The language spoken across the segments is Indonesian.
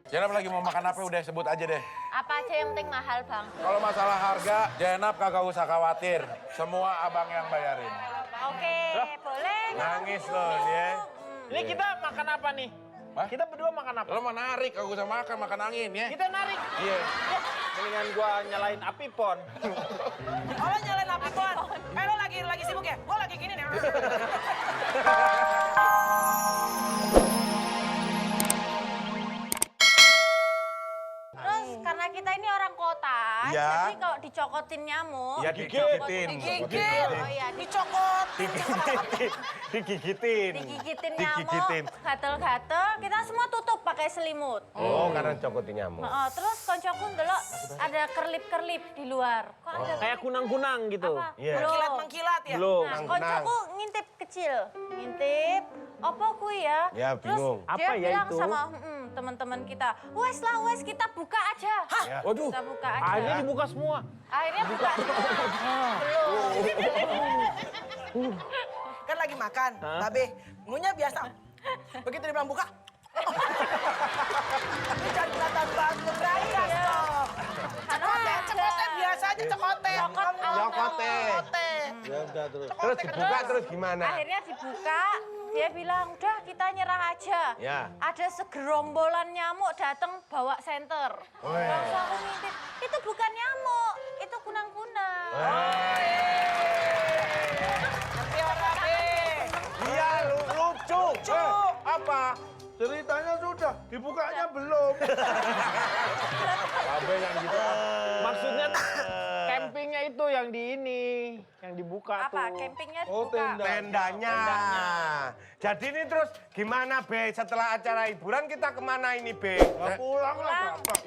Jenap lagi mau makan apa udah sebut aja deh. Apa aja yang penting mahal, Bang. Kalau masalah harga, Jenap kagak usah khawatir. Semua abang yang bayarin. Oke, boleh. Nangis loh dia. Ini kita makan apa nih? Hah? Kita berdua makan apa? Lo mau narik, kagak usah makan angin ya. Kita narik. Iya. Ya, mendingan gua nyalain api pon. Oh, lo nyalain api pon. Lo lagi sibuk ya? Gue lagi gini nih. Terus karena kita ini orang kota, Iya. jadi kalau dicokotin nyamuk, Ya digigitin. Digigit. Oh iya, Dicokot. Digigitin. digigitin Digigitin. nyamuk, gatel-gatel, kita semua tutup pakai selimut. Oh, karena cokotin nyamuk. Terus koncoku ndelok ada kerlip-kerlip di luar. Kok ada Kayak kunang-kunang gitu. apa? Iya. Belum. Kilat mengkilat ya? Belum. Nah, Kunang-kunang. koncoku ngintip kecil, ngintip. Apa kui ya? Ya, bingung. Terus dia Apa ya bilang itu? sama teman-teman kita, wes lah wes kita buka aja. Ya. Waduh. Kita buka aja. Akhirnya dibuka semua. Akhirnya buka semua. Belum. Kan lagi makan, Babe. Ngunyah biasa. Begitu dia bilang buka. Ini jangan kelihatan banget ngebrayas dong. Cekote biasa aja cekote. Nyokote. Cekote. Ya udah terus. Terus dibuka terus gimana? Akhirnya dibuka, dia bilang, udah kita nyerah aja. Ya. Ada segerombolan nyamuk datang bawa senter. Langsung aku ngintip, itu bukan nyamuk, itu kunang-kunang. Ngerti orang deh. Iya, lucu. Apa? Ceritanya sudah, dibukanya belum. Babe yang gitu. Maksudnya campingnya itu yang di ini, yang dibuka Apa, tuh. campingnya Oh, dibuka? tenda. Tendanya. Jadi ini terus gimana, Be? Setelah acara hiburan kita kemana ini, Be? Pulang lah, Bapak.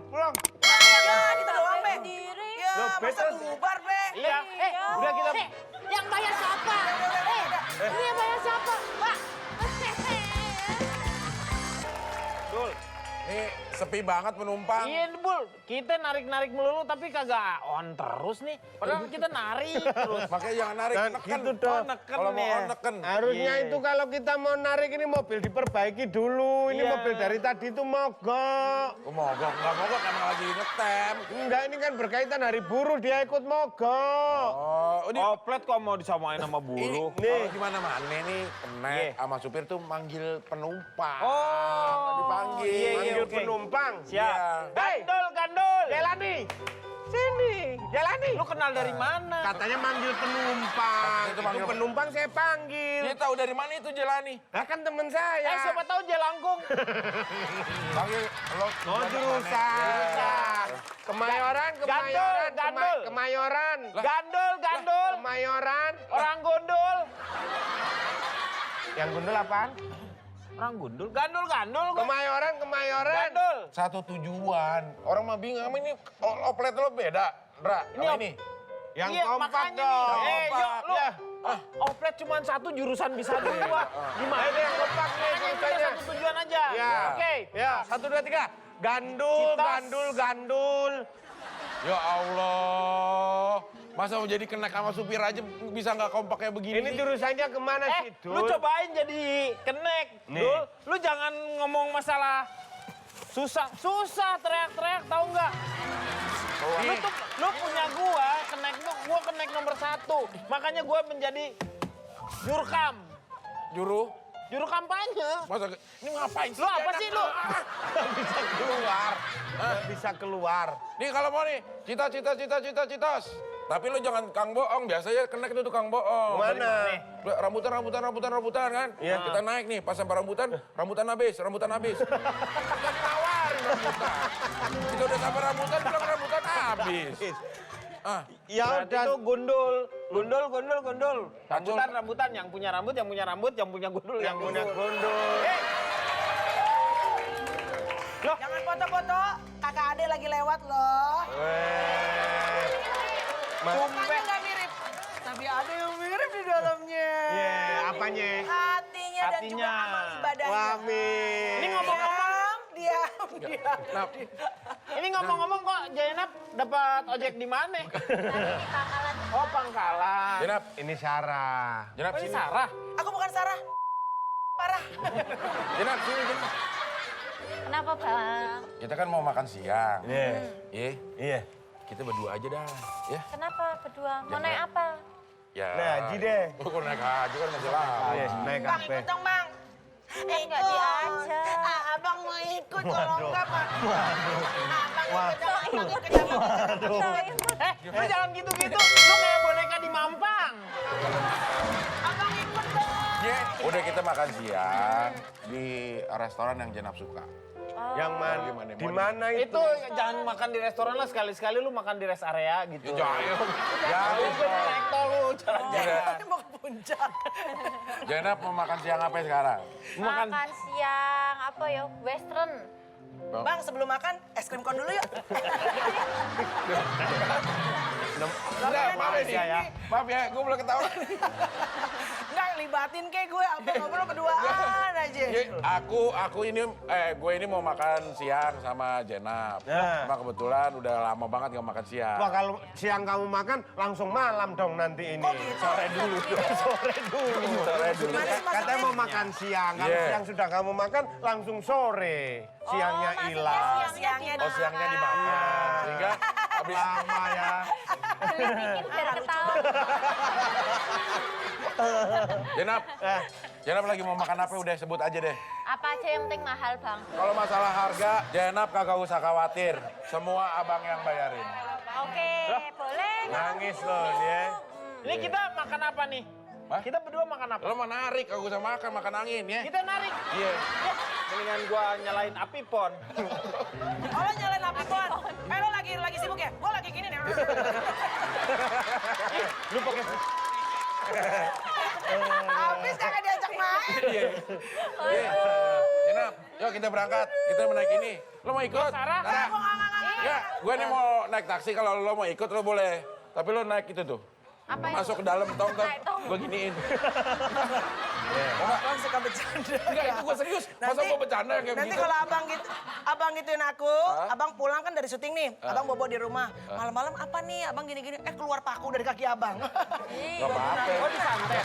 Pulang. Ya, kita doang, Be. Sendiri. Ya, Loh, Be, masa terus- bubar, Be. Iya. Udah kita. Yang bayar siapa? Ini yang bayar siapa? Pak. Dul. Nih sepi banget penumpang. Iya, Bul. Kita narik-narik melulu tapi kagak on terus nih. Padahal kita narik terus. Makanya jangan narik, Dan neken. gitu dong. neken Kalau mau ya. on, neken. Harusnya Iya. itu kalau kita mau narik ini mobil diperbaiki dulu. Ini Iya. mobil dari tadi itu mogok. Oh, mogok, nggak mogok emang lagi ngetem. Enggak, ini kan berkaitan hari buruh, dia ikut mogok. Oh, ini Oplet kok mau disamain sama buruh. Nih, gimana mana nih kenek Iya. sama supir tuh manggil penumpang. Oh, dipanggil. iya, Manggil oke. penumpang. Siap. Hey. Gandul. Jalani. Sini. Jalani. Lu kenal dari mana? Katanya manggil penumpang. Katanya itu Itu manggil- penumpang saya panggil. Dia tahu dari mana itu Jelani. Nah kan temen saya. Siapa tahu jelangkung. Panggil lo. Oh jurusan. Kemayoran, Kemayoran, Gandul. Kemayoran. Gandul. Kemayoran. Orang gondol. Yang gundul apaan? Orang gundul. Gandul kok. Kemayoran. Gandul. Satu tujuan. Orang mah bingung, ini oplet lo beda. Dra, Ini sama op- ini. Yang Iya, kompak makanya dong. nih. Yuk, Kompak. lu. Ya. Oplet cuma satu jurusan bisa dua. Gimana? Ini yang kompak nih Makanya kita ceritanya. satu tujuan aja. Ya. Oke. Ya, 1, 2, 3. Gandul, Citos. gandul. Ya Allah. Masa mau jadi kenek sama supir aja bisa nggak kompak kayak begini Ini sih? jurusannya kemana sih, Dul? Lu cobain jadi kenek. Nih. Dul, lu jangan ngomong masalah susah teriak-teriak, tahu nggak? Lu punya gua kenek nomor 1. Makanya gua menjadi jurkam. Juru kampanye. Masa ini ngapain sih? Lu apa sih lu? bisa keluar. Bisa keluar. Nih kalau mau nih, citos. Tapi lu jangan kang bohong, biasanya kenek itu tukang bohong. Mana? Rambutan kan? Iya. Kita naik nih, pas sampai rambutan habis. Kita nawarin rambutan. Kita udah sampai rambutan, bilang rambutan habis. Ah, Ya Berarti udah. itu gundul. Rambutan. Yang punya rambut, yang punya gundul. Yang punya gundul. Jangan foto-foto. Kakak Ade lagi lewat loh. Mukanya nggak mirip. Tapi ada yang mirip di dalamnya. Iya, apanya? Hatinya dan juga Hatinya. amal ibadahnya. Wamin. Ini ngomong-ngomong, Diam. nah, ini ngomong-ngomong kok Jainab dapat ojek di mana? Oh, Pangkalan. Jenap, Ini Sarah. Jenap Oh, ini sini. Sarah. Aku bukan Sarah. Parah. Jenap sini, Jenap. Kenapa Bang? Kita kan mau makan siang. Iya. Iya. Kita berdua aja dah. Ya. Kenapa berdua? Mau Jangan. naik apa? Ya. Nah, Haji deh. Kok naik haji kan masih lama. Iya, naik Bang, apa? ikut dong, Bang. Kan nggak diajak. Abang mau ikut, kalau enggak, Pak. Abang ikut. Lu jangan gitu-gitu. Lu kayak boneka di Mampang. Abang ikut dong. Ya, udah kita makan siang di restoran yang Jenab suka. Yang mana? Di mana itu? Itu jangan makan di restoran lah, sekali-sekali lu makan di rest area gitu. Jauh. Jauh gue naik tol lu. Udah. Mau ke puncak. Jenab mau makan siang apa sekarang? Makan siang apa ya? Western. Bang, sebelum makan, es krim kon dulu yuk. Enggak, maaf ya. Maaf ya, gue belum ketahuan. Enggak, libatin kayak gue, abang ngobrol berduaan aja. Ya, gue ini mau makan siang sama Jenab. Nah. Cuma kebetulan udah lama banget gak makan siang. Wah, kalau siang kamu makan, langsung malam dong nanti ini. Kok gitu? Sore dulu. Sore dulu. Gimana sih maksudnya? Katanya mau makan siang. Kalau Iya. siang sudah kamu makan, langsung sore. Siangnya maksudnya hilang. Siangnya Oh, siangnya dimakan. Sehingga habis Lama ya. Beli bikin biar ketawa. Jenab, Jenab lagi mau makan apa udah sebut aja deh. Apa aja yang penting mahal Bang? Kalau masalah harga, Jenab kagak usah khawatir. Semua abang yang bayarin. Oke, boleh. Nangis loh ya. Ini kita makan apa nih? Hah? Kita berdua makan apa? Lo mau narik, kagak usah makan angin ya. Kita narik. Iya. Mendingan gua nyalain api pon. Oh, lo nyalain api pon. Lo lagi sibuk ya? Gue lagi gini nih. Lu pakai Habis kagak diajak main. Iya. Jenab, yuk kita berangkat. Kita mau naik ini. Lo mau ikut? Sarah? Sarah. Enggak. Ya, gue nih mau naik taksi. Kalau lo mau ikut, lo boleh. Tapi lo naik itu tuh. Apa itu? Masuk ke dalam tong, Naik tong. gue giniin. Abang suka bercanda. Enggak, itu gue serius. Masa gue bercanda kayak Nanti begitu? kalau abang gituin aku, abang pulang kan dari syuting nih, abang bobo di rumah. Malam-malam apa nih, abang gini-gini, keluar paku dari kaki abang. Gak apa-apa. Oh, disantet.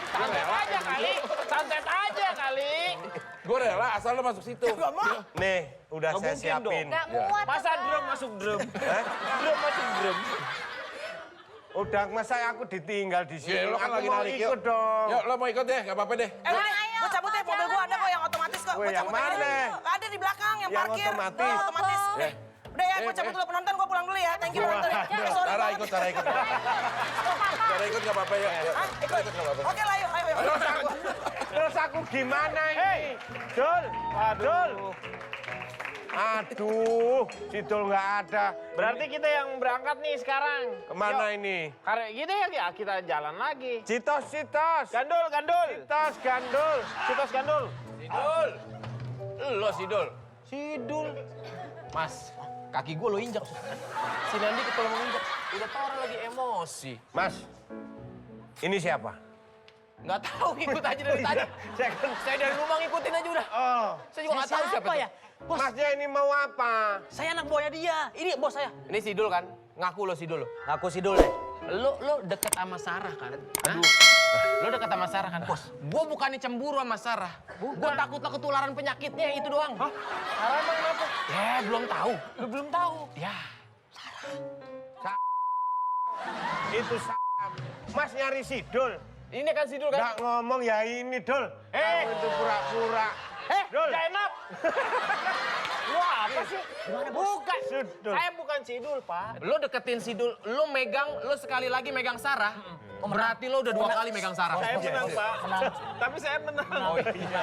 Santet aja kali. Santet aja kali. Gue rela asal lo masuk situ. Gak mau. nih, udah Nggak saya mungkin siapin. Nggak Ya. muat. Masa Bang. drum masuk drum? Drum masuk drum. Udah, masa aku ditinggal di sini? Iya, lo kan Aku lagi mau narik, ikut dong. Yuk, lo mau ikut deh, gak apa-apa deh. Gue cabut ya, mobil gue ada kok yang otomatis kok. Weh, Gua yang cabut aja. mana? Ada di belakang, yang Yang parkir. otomatis. Otomatis. Ya. Udah ya, gue cabut dulu penonton, gue pulang dulu ya. Thank you penonton. Sorry Sarah banget. ikut, Sarah ikut. Sarah ikut gak apa-apa ya. Sarah ikut gak apa-apa. Oke lah, yuk. Ayo. Terus aku gimana ini? Dul, Dul. Aduh, si Dul nggak ada. Berarti kita yang berangkat nih sekarang. Kemana Yuk. ini? Karena gitu ya kita jalan lagi. Citos, Citos. Gandul, gandul. Citos, Gandul. Citos gandul. Sidul. Lo Sidul. Sidul. Mas, kaki gue lo injak. Si Nandi kalau mau injak, udah tau orang lagi emosi. Mas, ini siapa? Nggak tahu, ikut aja dari tadi. Saya dari rumah ngikutin aja udah. Oh, Saya juga nggak tahu siapa ya? itu. Bos, Masnya ini mau apa? saya anak buahnya dia. Ini bos saya. Ini Sidul kan? Ngaku lo Sidul. Aku si Dul deh. Lo deket sama Sarah kan? Aduh. Lo deket sama Sarah kan? Bos, gue bukannya cemburu sama Sarah. Gue takut lo ketularan penyakitnya, itu doang. Hah? Sarah emang kenapa? Ya, belum tahu. Lu belum tahu. Ya. Itu Mas nyari si Dul. Ini kan Sidul kan? Nggak ngomong ya ini Dul. Kamu itu pura-pura. Dul. Zainab. Wah, apa sih? Bukan. Sidul. Saya bukan Sidul, Pak. Lo deketin Sidul, lo sekali lagi megang Sarah. Berarti lo udah 2 kali megang Sarah. Saya menang, Pak. Tapi saya menang. Oh iya.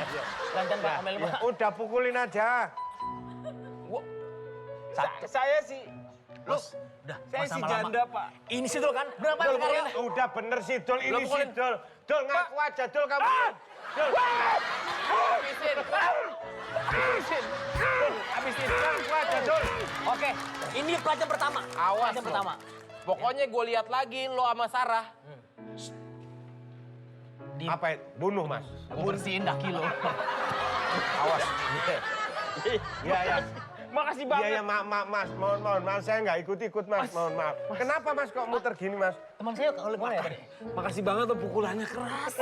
Lancan Pak Amel Pak. Udah pukulin aja. Saya sih. Bos, udah. Saya masa si lama-lama. janda, Pak. Ini si Dul kan? Berapa Dul, kali? udah bener si Dul, ini Lo si pukulin. Dul. Dul, ngaku aja Dul kamu. Dul. Habisin. Habisin. Dul, habisin. Ngaku aja Dul. Oke, ini pelajaran pertama. Awas Pelajaran lo. pertama. Pokoknya gue lihat lagi lo sama Sarah. Apa ya? Bunuh Mas. Gue bersihin daki lo. Awas. Iya, ya. Makasih Iya, banget. ya, Mas. Mohon maaf. Saya nggak ikut-ikut, Mas. Mohon maaf. Kenapa, Mas, kok muter gini, Mas? Teman saya kalau boleh ya tadi. Makasih banget tuh pukulannya keras.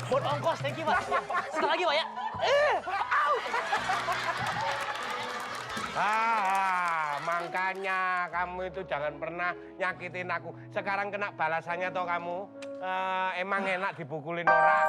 Buat ongkos Bos, thank you, Pak. Sekali lagi, Pak ya. Makanya kamu itu jangan pernah nyakitin aku. Sekarang kena balasannya toh kamu. Emang enak dipukulin orang.